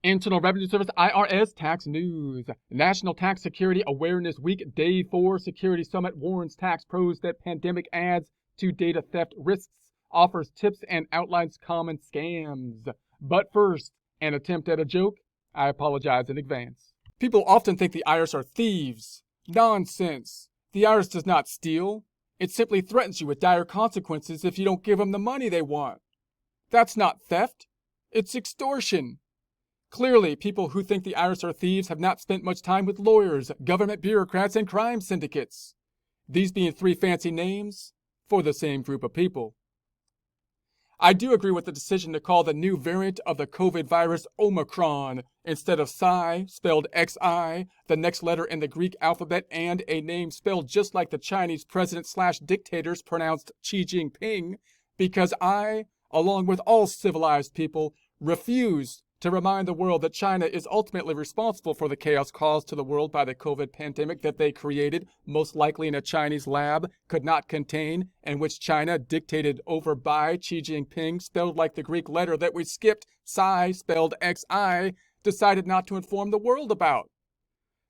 Internal Revenue Service IRS tax news. National Tax Security Awareness Week Day 4 Security Summit warns tax pros that pandemic adds to data theft risks, offers tips and outlines common scams. But first, an attempt at a joke? I apologize in advance. People often think the IRS are thieves. Nonsense. The IRS does not steal. It simply threatens you with dire consequences if you don't give them the money they want. That's not theft. It's extortion. Clearly, people who think the IRS are thieves have not spent much time with lawyers, government bureaucrats, and crime syndicates. These being three fancy names for the same group of people. I do agree with the decision to call the new variant of the COVID virus Omicron instead of Psi, spelled Xi, the next letter in the Greek alphabet, and a name spelled just like the Chinese president/dictators pronounced Xi Jinping, because I, along with all civilized people, refuse to remind the world that China is ultimately responsible for the chaos caused to the world by the COVID pandemic that they created, most likely in a Chinese lab, could not contain, and which China, dictated over by Xi Jinping, spelled like the Greek letter that we skipped, Psi, spelled Xi, decided not to inform the world about.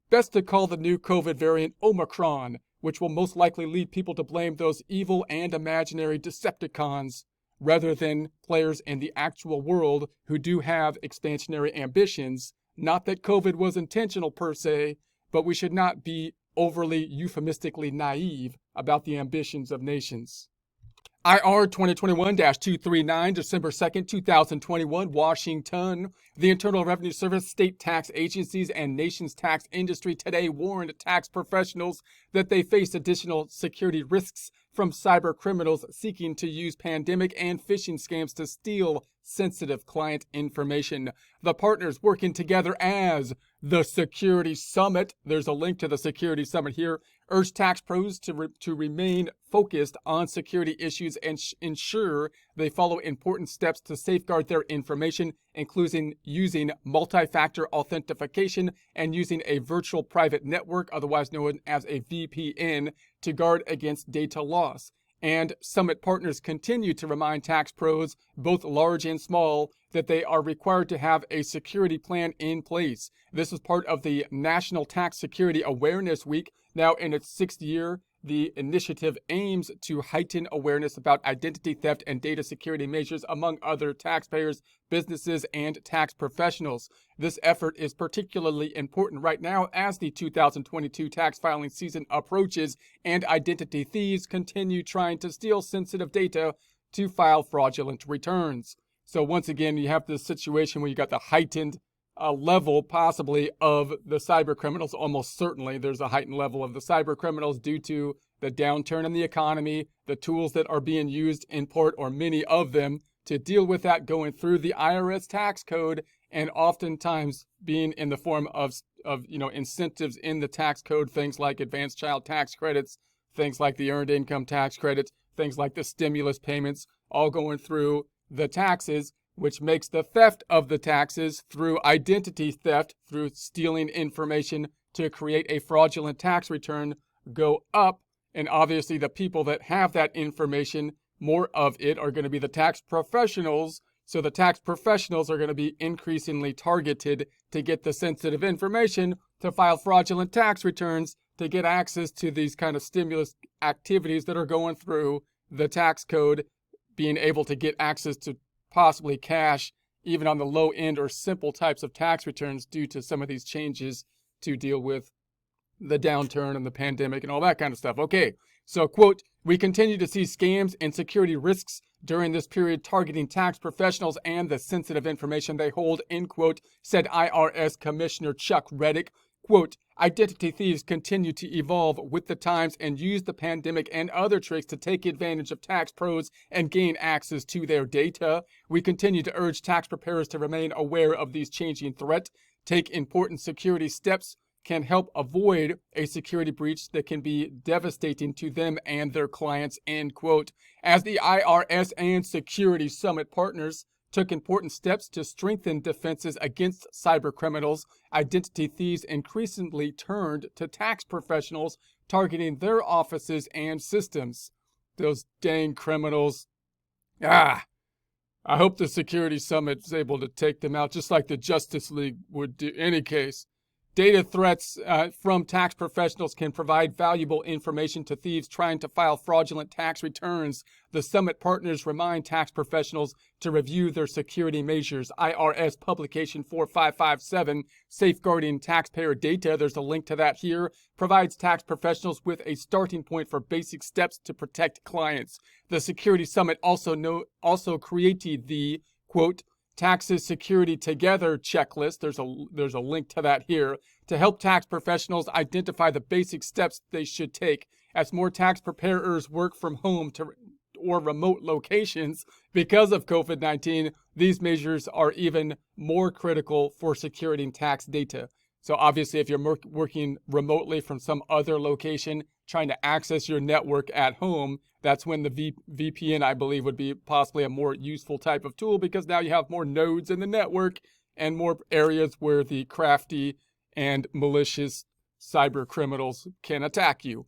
Best to call the new COVID variant Omicron, which will most likely lead people to blame those evil and imaginary Decepticons, rather than players in the actual world who do have expansionary ambitions. Not that COVID was intentional per se, but we should not be overly euphemistically naive about the ambitions of nations. IR 2021-239, December 2nd, 2021, Washington. The Internal Revenue Service, state tax agencies, and nation's tax industry today warned tax professionals that they face additional security risks from cyber criminals seeking to use pandemic and phishing scams to steal sensitive client information. The partners working together as the Security Summit, there's a link to the Security Summit here, urge tax pros to remain focused on security issues and ensure they follow important steps to safeguard their information, including using multi-factor authentication and using a virtual private network, otherwise known as a VPN, to guard against data loss. And Summit partners continue to remind tax pros, both large and small, that they are required to have a security plan in place. This is part of the National Tax Security Awareness Week. Now in its 6th year, the initiative aims to heighten awareness about identity theft and data security measures among other taxpayers, businesses, and tax professionals. This effort is particularly important right now as the 2022 tax filing season approaches and identity thieves continue trying to steal sensitive data to file fraudulent returns. So once again, you have this situation where you got the heightened level possibly of the cyber criminals. Almost certainly there's a heightened level of the cyber criminals due to the downturn in the economy, the tools that are being used in part or many of them to deal with that going through the IRS tax code, and oftentimes being in the form of incentives in the tax code, things like advanced child tax credits, things like the earned income tax credits, things like the stimulus payments, all going through the taxes, which makes the theft of the taxes through identity theft, through stealing information to create a fraudulent tax return, go up. And obviously the people that have that information, more of it, are going to be the tax professionals. So the tax professionals are going to be increasingly targeted to get the sensitive information to file fraudulent tax returns to get access to these kind of stimulus activities that are going through the tax code, being able to get access to possibly cash, even on the low end or simple types of tax returns due to some of these changes to deal with the downturn and the pandemic and all that kind of stuff. Okay, so quote, we continue to see scams and security risks during this period targeting tax professionals and the sensitive information they hold, end quote, said IRS Commissioner Chuck Reddick. Quote, identity thieves continue to evolve with the times and use the pandemic and other tricks to take advantage of tax pros and gain access to their data. We continue to urge tax preparers to remain aware of these changing threats, take important security steps, can help avoid a security breach that can be devastating to them and their clients, end quote. As the IRS and Security Summit partners took important steps to strengthen defenses against cyber criminals, identity thieves increasingly turned to tax professionals targeting their offices and systems. Those dang criminals. I hope the Security Summit is able to take them out, just like the Justice League would do. In any case, data threats from tax professionals can provide valuable information to thieves trying to file fraudulent tax returns. The summit partners remind tax professionals to review their security measures. IRS Publication 4557, Safeguarding Taxpayer Data, there's a link to that here, provides tax professionals with a starting point for basic steps to protect clients. The Security Summit also created the, quote, Taxes Security Together checklist. There's a link to that here to help tax professionals identify the basic steps they should take. As more tax preparers work from home or remote locations because of COVID-19, these measures are even more critical for securing tax data. So obviously, if you're working remotely from some other location, trying to access your network at home, that's when the VPN, I believe, would be possibly a more useful type of tool, because now you have more nodes in the network and more areas where the crafty and malicious cyber criminals can attack you.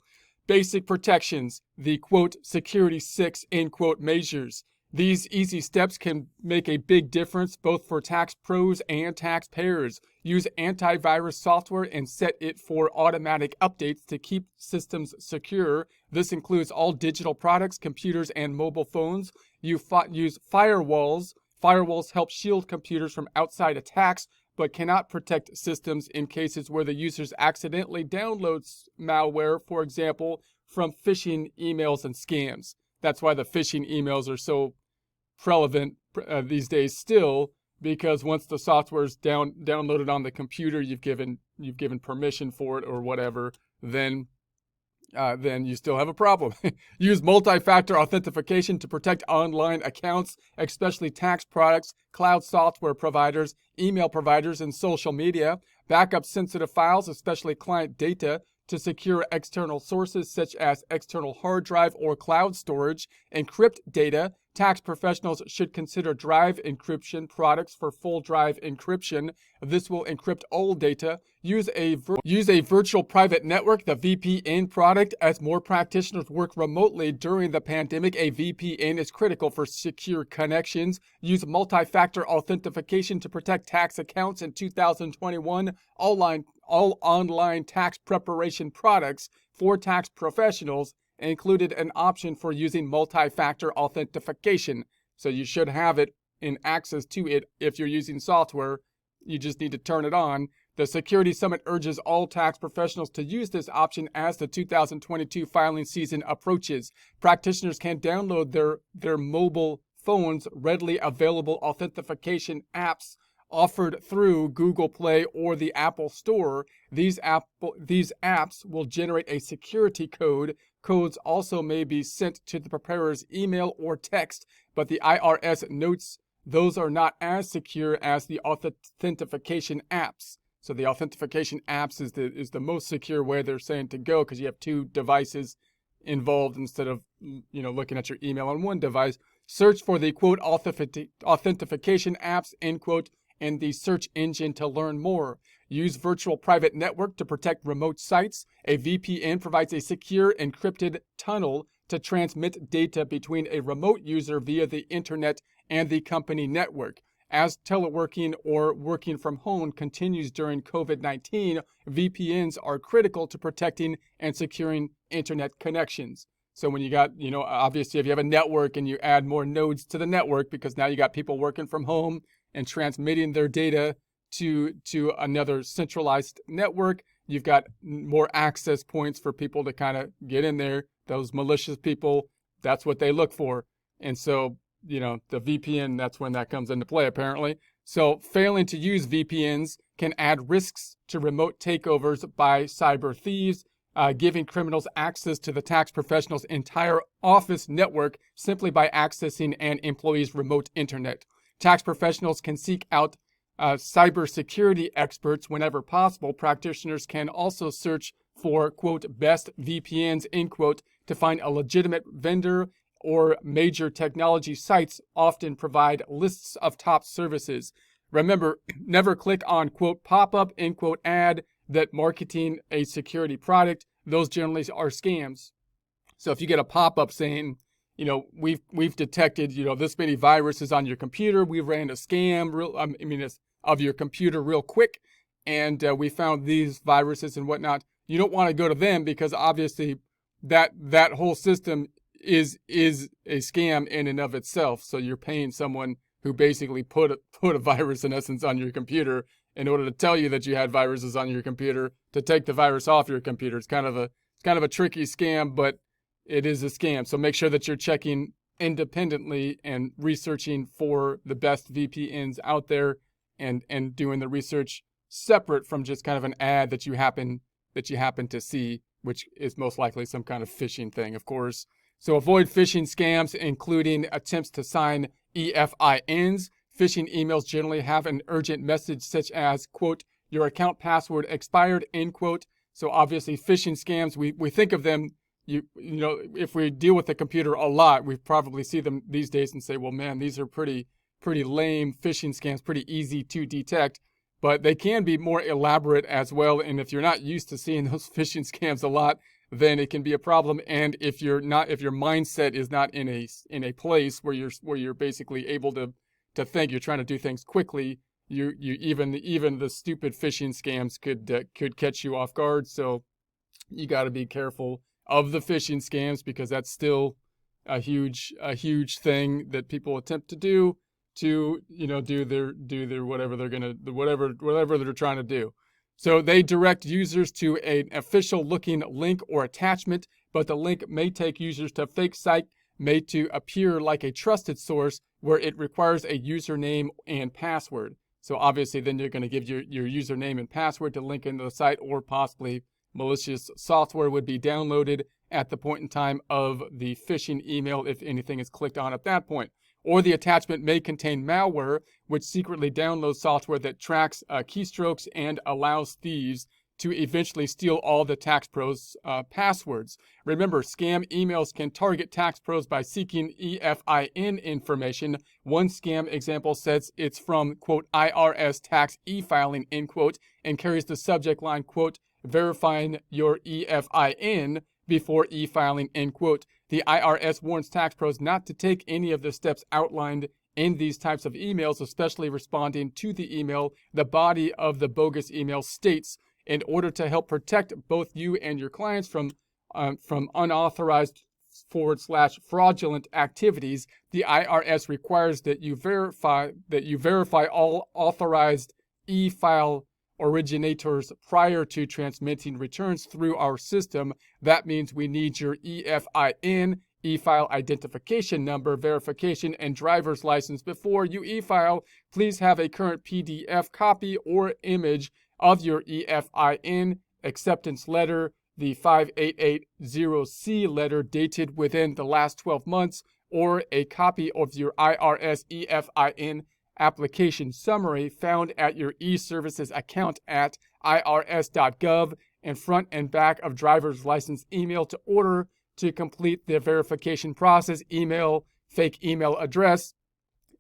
Basic protections, the quote, Security 6, end quote, measures. These easy steps can make a big difference both for tax pros and taxpayers. Use antivirus software and set it for automatic updates to keep systems secure. This includes all digital products, computers, and mobile phones. Use firewalls. Firewalls help shield computers from outside attacks, but cannot protect systems in cases where the users accidentally download malware, for example, from phishing emails and scams. That's why the phishing emails are so relevant these days still, because once the software is downloaded on the computer, you've given permission for it or whatever, then you still have a problem. Use multi-factor authentication to protect online accounts, especially tax products, cloud software providers, email providers, and social media. Backup sensitive files, especially client data, to secure external sources such as external hard drive or cloud storage. Encrypt data. Tax professionals should consider drive encryption products for full drive encryption. This will encrypt all data. Use a virtual private network, the VPN product. As more practitioners work remotely during the pandemic, a VPN is critical for secure connections. Use multi-factor authentication to protect tax accounts in 2021. All online tax preparation products for tax professionals included an option for using multi-factor authentication. So you should have it in access to it if you're using software. You just need to turn it on. The Security Summit urges all tax professionals to use this option as the 2022 filing season approaches. Practitioners can download their mobile phones readily available authentication apps offered through Google Play or the Apple Store. These apps will generate a security code. Codes also may be sent to the preparer's email or text, but the IRS notes those are not as secure as the authentication apps. So the authentication apps is the most secure way they're saying to go, because you have two devices involved instead of looking at your email on one device. Search for the quote authentication apps, end quote, in the search engine to learn more. Use virtual private network to protect remote sites. A VPN provides a secure encrypted tunnel to transmit data between a remote user via the internet and the company network. As teleworking or working from home continues during COVID-19, VPNs are critical to protecting and securing internet connections. So when you got, obviously if you have a network and you add more nodes to the network, because now you got people working from home and transmitting their data to another centralized network, you've got more access points for people to kind of get in there. Those malicious people, that's what they look for. And so, the VPN, that's when that comes into play, apparently. So failing to use VPNs can add risks to remote takeovers by cyber thieves, giving criminals access to the tax professional's entire office network simply by accessing an employee's remote internet. Tax professionals can seek out cybersecurity experts whenever possible. Practitioners can also search for, quote, best VPNs, end quote, to find a legitimate vendor, or major technology sites often provide lists of top services. Remember, never click on, quote, pop-up, end quote, ad that marketing a security product. Those generally are scams. So if you get a pop-up saying, we've detected, this many viruses on your computer. We ran a scam, of your computer real quick, and we found these viruses and whatnot. You don't want to go to them because obviously that whole system is a scam in and of itself. So you're paying someone who basically put a virus in essence on your computer in order to tell you that you had viruses on your computer to take the virus off your computer. It's kind of a tricky scam, but it is a scam. So make sure that you're checking independently and researching for the best VPNs out there, and doing the research separate from just kind of an ad that you happen to see, which is most likely some kind of phishing thing, of course. So avoid phishing scams, including attempts to sign EFINs. Phishing emails generally have an urgent message such as, quote, your account password expired, end quote. So obviously phishing scams, we think of them, if we deal with the computer a lot, we probably see them these days and say, well, man, these are pretty lame phishing scams, pretty easy to detect. But they can be more elaborate as well. And if you're not used to seeing those phishing scams a lot, then it can be a problem. And if your mindset is not in a place where you're basically able to think, you're trying to do things quickly, you even the stupid phishing scams could catch you off guard. So you got to be careful of the phishing scams, because that's still a huge thing that people attempt to do to do their whatever they're trying to do. So they direct users to an official looking link or attachment, but the link may take users to a fake site made to appear like a trusted source where it requires a username and password. So obviously then you're going to give your username and password to link into the site, or possibly malicious software would be downloaded at the point in time of the phishing email if anything is clicked on at that point. Or the attachment may contain malware, which secretly downloads software that tracks keystrokes and allows thieves to eventually steal all the tax pros' passwords. Remember, scam emails can target tax pros by seeking EFIN information. One scam example says it's from, quote, IRS tax e-filing, end quote, and carries the subject line, quote, verifying your EFIN before e-filing, end quote. The IRS warns tax pros not to take any of the steps outlined in these types of emails, especially responding to the email. The body of the bogus email states, in order to help protect both you and your clients from unauthorized / fraudulent activities, the IRS requires that you verify all authorized e-file originators prior to transmitting returns through our system. That means we need your EFIN, e-file identification number, verification, and driver's license before you e-file. Please have a current PDF copy or image of your EFIN acceptance letter, the 5880C letter dated within the last 12 months, or a copy of your IRS EFIN application summary found at your e-services account at irs.gov, and front and back of driver's license email to order to complete the verification process. Email, fake email address.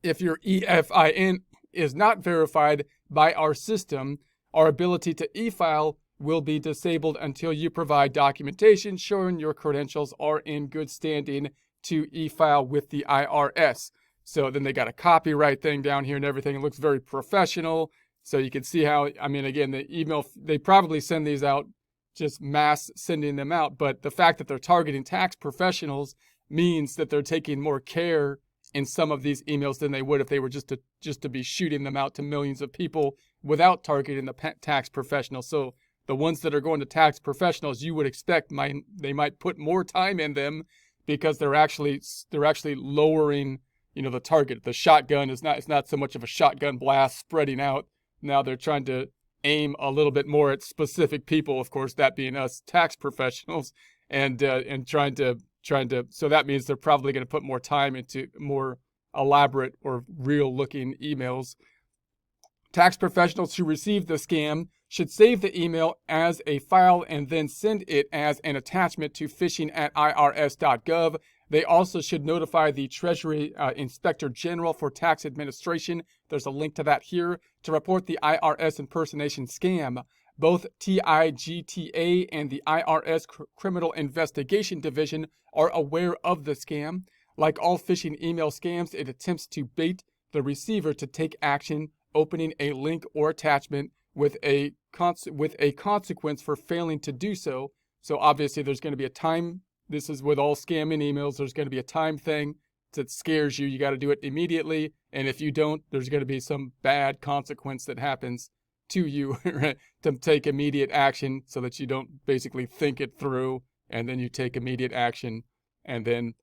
If your EFIN is not verified by our system, our ability to e-file will be disabled until you provide documentation showing your credentials are in good standing to e-file with the IRS. So then they got a copyright thing down here and everything. It looks very professional. So you can see how, again, the email, they probably send these out, just mass sending them out. But the fact that they're targeting tax professionals means that they're taking more care in some of these emails than they would if they were just to be shooting them out to millions of people without targeting the tax professionals. So the ones that are going to tax professionals, you would expect they might put more time in them, because they're actually lowering, the target. The shotgun it's not so much of a shotgun blast spreading out. Now they're trying to aim a little bit more at specific people, of course, that being us tax professionals, and trying to. So that means they're probably going to put more time into more elaborate or real-looking emails. Tax professionals who receive the scam should save the email as a file and then send it as an attachment to phishing@irs.gov. They also should notify the Treasury Inspector General for Tax Administration, there's a link to that here, to report the Irs Impersonation Scam. Both TIGTA and the IRS Criminal Investigation Division are aware of the scam. Like all phishing email scams, it attempts to bait the receiver to take action, opening a link or attachment with a consequence for failing to do so. So obviously there's going to be a time. This is with all scamming emails. There's going to be a time thing that scares you. You got to do it immediately. And if you don't, there's going to be some bad consequence that happens to you, right? To take immediate action so that you don't basically think it through, and then you take immediate action, and then,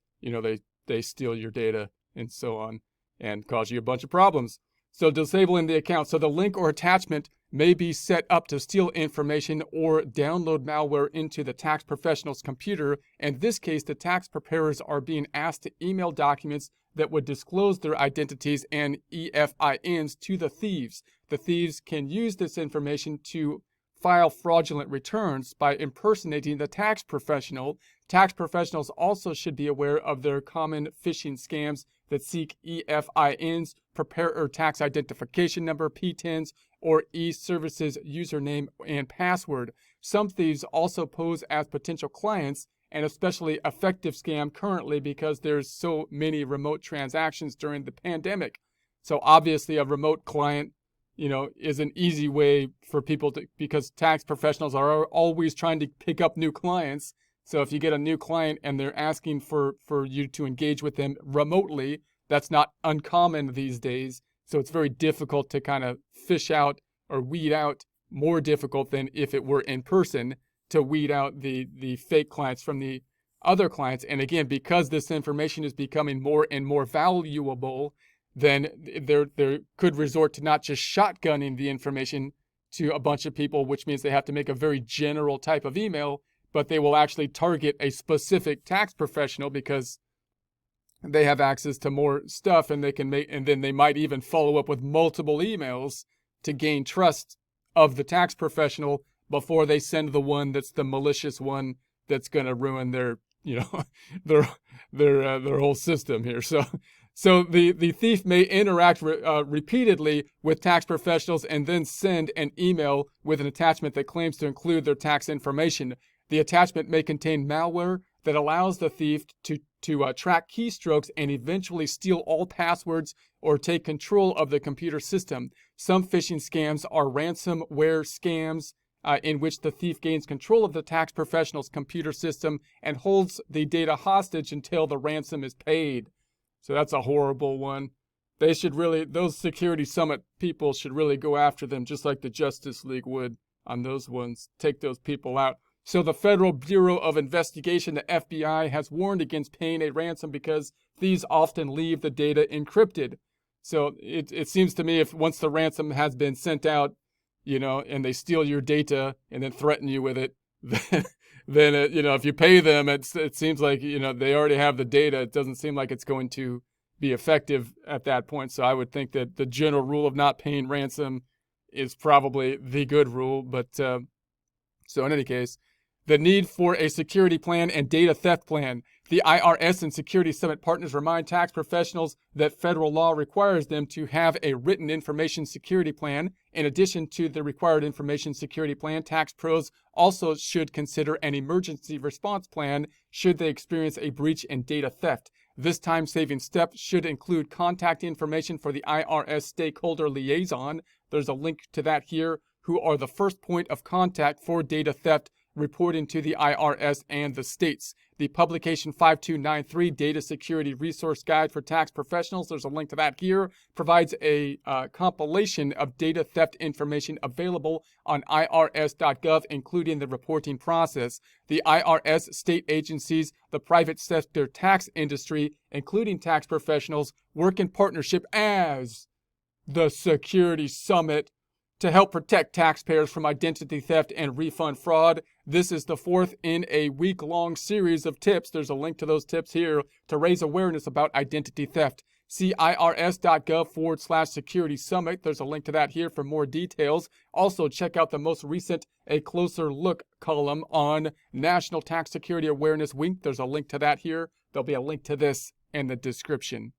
they steal your data and so on and cause you a bunch of problems. So disabling the account. So the link or attachment may be set up to steal information or download malware into the tax professional's computer. In this case, the tax preparers are being asked to email documents that would disclose their identities and EFINs to the thieves. The thieves can use this information to file fraudulent returns by impersonating the tax professional. Tax professionals also should be aware of their common phishing scams that seek EFINs, preparer tax identification number, PTINs, or e-services username and password. Some thieves also pose as potential clients, an especially effective scam currently because there's so many remote transactions during the pandemic. So obviously a remote client, is an easy way for people to, because tax professionals are always trying to pick up new clients. So if you get a new client and they're asking for you to engage with them remotely, that's not uncommon these days. So it's very difficult to kind of fish out or weed out, more difficult than if it were in person, to weed out the fake clients from the other clients. And again, because this information is becoming more and more valuable, then there could resort to not just shotgunning the information to a bunch of people, which means they have to make a very general type of email, but they will actually target a specific tax professional because they have access to more stuff, and they can make, and then they might even follow up with multiple emails to gain trust of the tax professional before they send the one that's the malicious one that's going to ruin their, their whole system here. So the thief may interact repeatedly with tax professionals and then send an email with an attachment that claims to include their tax information. The attachment may contain malware that allows the thief to track keystrokes and eventually steal all passwords or take control of the computer system. Some phishing scams are ransomware scams in which the thief gains control of the tax professional's computer system and holds the data hostage until the ransom is paid. So that's a horrible one. Those Security Summit people should really go after them, just like the Justice League would on those ones. Take those people out. So the Federal Bureau of Investigation, the FBI, has warned against paying a ransom because thieves often leave the data encrypted. So it seems to me if once the ransom has been sent out, and they steal your data and then threaten you with it, then if you pay them, it seems like, they already have the data. It doesn't seem like it's going to be effective at that point. So I would think that the general rule of not paying ransom is probably the good rule. But so in any case, the need for a security plan and data theft plan. The IRS and Security Summit partners remind tax professionals that federal law requires them to have a written information security plan. In addition to the required information security plan, tax pros also should consider an emergency response plan should they experience a breach and data theft. This time-saving step should include contact information for the IRS stakeholder liaison. There's a link to that here, who are the first point of contact for data theft reporting to the IRS and the states. The publication 5293 Data Security Resource Guide for Tax Professionals, there's a link to that here, provides a compilation of data theft information available on irs.gov, including the reporting process. The IRS, state agencies, the private sector tax industry, including tax professionals, work in partnership as the Security Summit to help protect taxpayers from identity theft and refund fraud. This is the fourth in a week-long series of tips. There's a link to those tips here to raise awareness about identity theft. See irs.gov/security summit. There's a link to that here for more details. Also, check out the most recent A Closer Look column on National Tax Security Awareness Week. There's a link to that here. There'll be a link to this in the description.